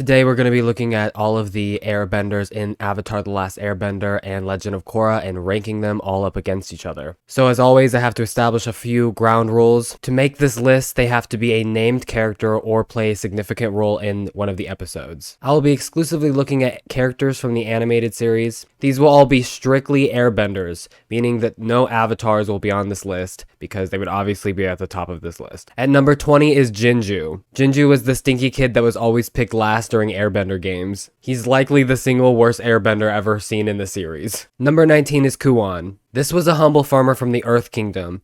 Today we're going to be looking at all of the airbenders in Avatar: The Last Airbender and Legend of Korra and ranking them all up against each other. So as always, I have to establish a few ground rules. To make this list, they have to be a named character or play a significant role in one of the episodes. I will be exclusively looking at characters from the animated series. These will all be strictly airbenders, meaning that no avatars will be on this list because they would obviously be at the top of this list. At number 20 is Jinju. Jinju was the stinky kid that was always picked last during Airbender games. He's likely the single worst airbender ever seen in the series. Number 19 is Kuan. This was a humble farmer from the Earth Kingdom.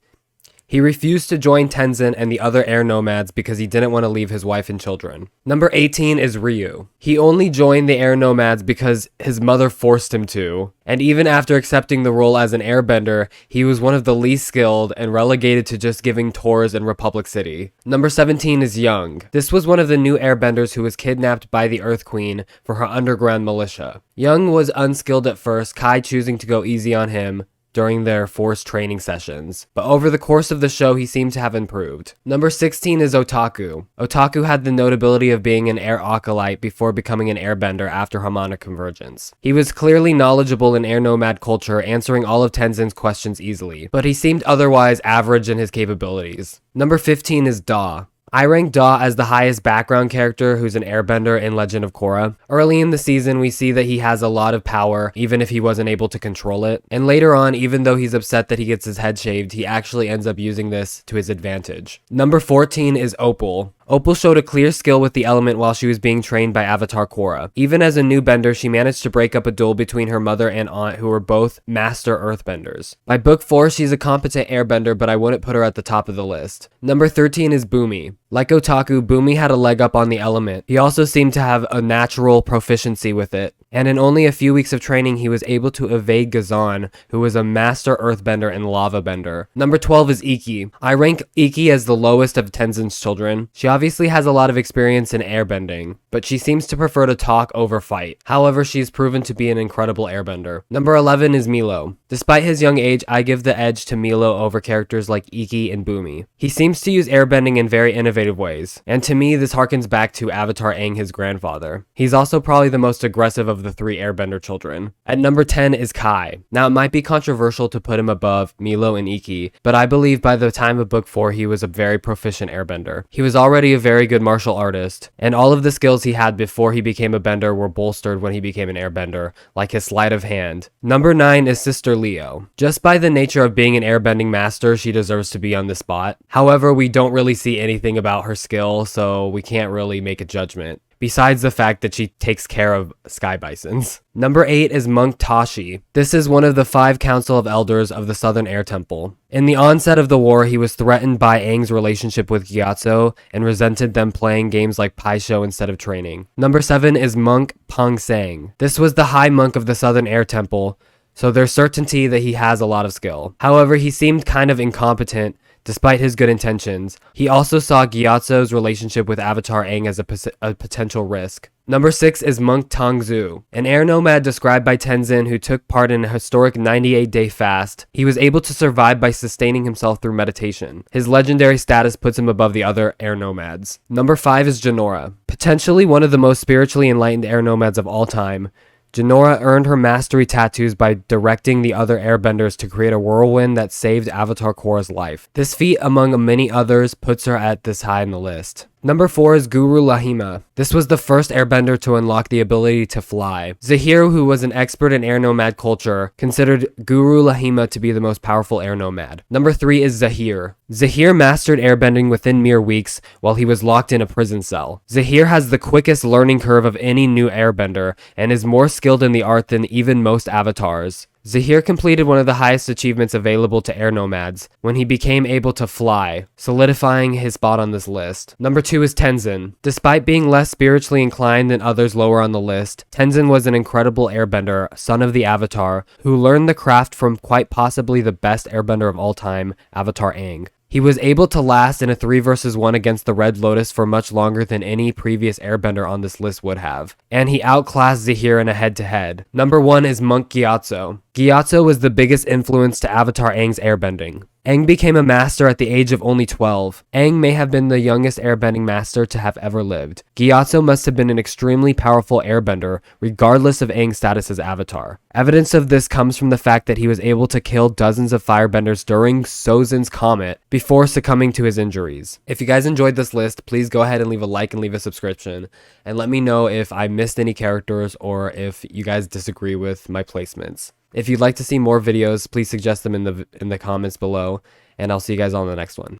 He refused to join Tenzin and the other air nomads because he didn't want to leave his wife and children. Number 18 is Ryu. He only joined the air nomads because his mother forced him to. And even after accepting the role as an airbender, he was one of the least skilled and relegated to just giving tours in Republic City. Number 17 is Young. This was one of the new airbenders who was kidnapped by the Earth Queen for her underground militia. Young was unskilled at first, Kai choosing to go easy on him during their forced training sessions, but over the course of the show he seemed to have improved. Number 16 is Otaku. Otaku had the notability of being an air acolyte before becoming an airbender after harmonic convergence. He was clearly knowledgeable in air nomad culture, answering all of Tenzin's questions easily, but he seemed otherwise average in his capabilities. Number 15 is Da. I rank Da as the highest background character who's an airbender in Legend of Korra. Early in the season, we see that he has a lot of power, even if he wasn't able to control it. And later on, even though he's upset that he gets his head shaved, he actually ends up using this to his advantage. Number 14 is Opal. Opal showed a clear skill with the element while she was being trained by Avatar Korra. Even as a new bender, she managed to break up a duel between her mother and aunt, who were both master earthbenders. By book 4, she's a competent airbender, but I wouldn't put her at the top of the list. Number 13 is Boomy. Like Otaku, Boomy had a leg up on the element. He also seemed to have a natural proficiency with it. And in only a few weeks of training, he was able to evade Gazan, who was a master earthbender and lava bender. Number 12 is Iki. I rank Iki as the lowest of Tenzin's children. She obviously has a lot of experience in airbending, but she seems to prefer to talk over fight. However, she's proven to be an incredible airbender. Number 11 is Milo. Despite his young age, I give the edge to Milo over characters like Iki and Boomy. He seems to use airbending in very innovative ways, and to me this harkens back to Avatar Aang, his grandfather. He's also probably the most aggressive of the 3 airbender children. At number 10 is Kai. Now it might be controversial to put him above Milo and Iki, but I believe by the time of book 4 he was a very proficient airbender. He was already a very good martial artist, and all of the skills he had before he became a bender were bolstered when he became an airbender, like his sleight of hand. Number 9 is Sister Leo. Just by the nature of being an airbending master, she deserves to be on this spot. However, we don't really see anything about her skill, so we can't really make a judgment, besides the fact that she takes care of sky bisons. Number 8 is Monk Tashi. This is one of the 5 Council of Elders of the Southern Air Temple. In the onset of the war, he was threatened by Aang's relationship with Gyatso and resented them playing games like Paisho instead of training. Number 7 is Monk Pang Sang. This was the High Monk of the Southern Air Temple, so there's certainty that he has a lot of skill. However, he seemed kind of incompetent despite his good intentions. He also saw Gyatso's relationship with Avatar Aang as a potential risk. Number 6 is Monk Tongzu, an air nomad described by Tenzin who took part in a historic 98-day fast. He was able to survive by sustaining himself through meditation. His legendary status puts him above the other air nomads. Number 5 is Jinora. Potentially one of the most spiritually enlightened air nomads of all time, Jinora earned her mastery tattoos by directing the other airbenders to create a whirlwind that saved Avatar Korra's life. This feat, among many others, puts her at this high in the list. Number 4 is Guru Lahima. This was the first airbender to unlock the ability to fly. Zahir, who was an expert in air nomad culture, considered Guru Lahima to be the most powerful air nomad. Number 3 is Zahir. Zahir mastered airbending within mere weeks while he was locked in a prison cell. Zahir has the quickest learning curve of any new airbender and is more skilled in the art than even most avatars. Zahir completed one of the highest achievements available to air nomads when he became able to fly, solidifying his spot on this list. Number 2 is Tenzin. Despite being less spiritually inclined than others lower on the list, Tenzin was an incredible airbender, son of the Avatar, who learned the craft from quite possibly the best airbender of all time, Avatar Aang. He was able to last in a 3 versus 1 against the Red Lotus for much longer than any previous airbender on this list would have, and he outclassed Zahir in a head-to-head. Number 1 is Monk Gyatso. Gyatso was the biggest influence to Avatar Aang's airbending. Aang became a master at the age of only 12. Aang may have been the youngest airbending master to have ever lived. Gyatso must have been an extremely powerful airbender, regardless of Aang's status as Avatar. Evidence of this comes from the fact that he was able to kill dozens of firebenders during Sozin's comet before succumbing to his injuries. If you guys enjoyed this list, please go ahead and leave a like and leave a subscription, and let me know if I missed any characters or if you guys disagree with my placements. If you'd like to see more videos, please suggest them in the comments below, and I'll see you guys on the next one.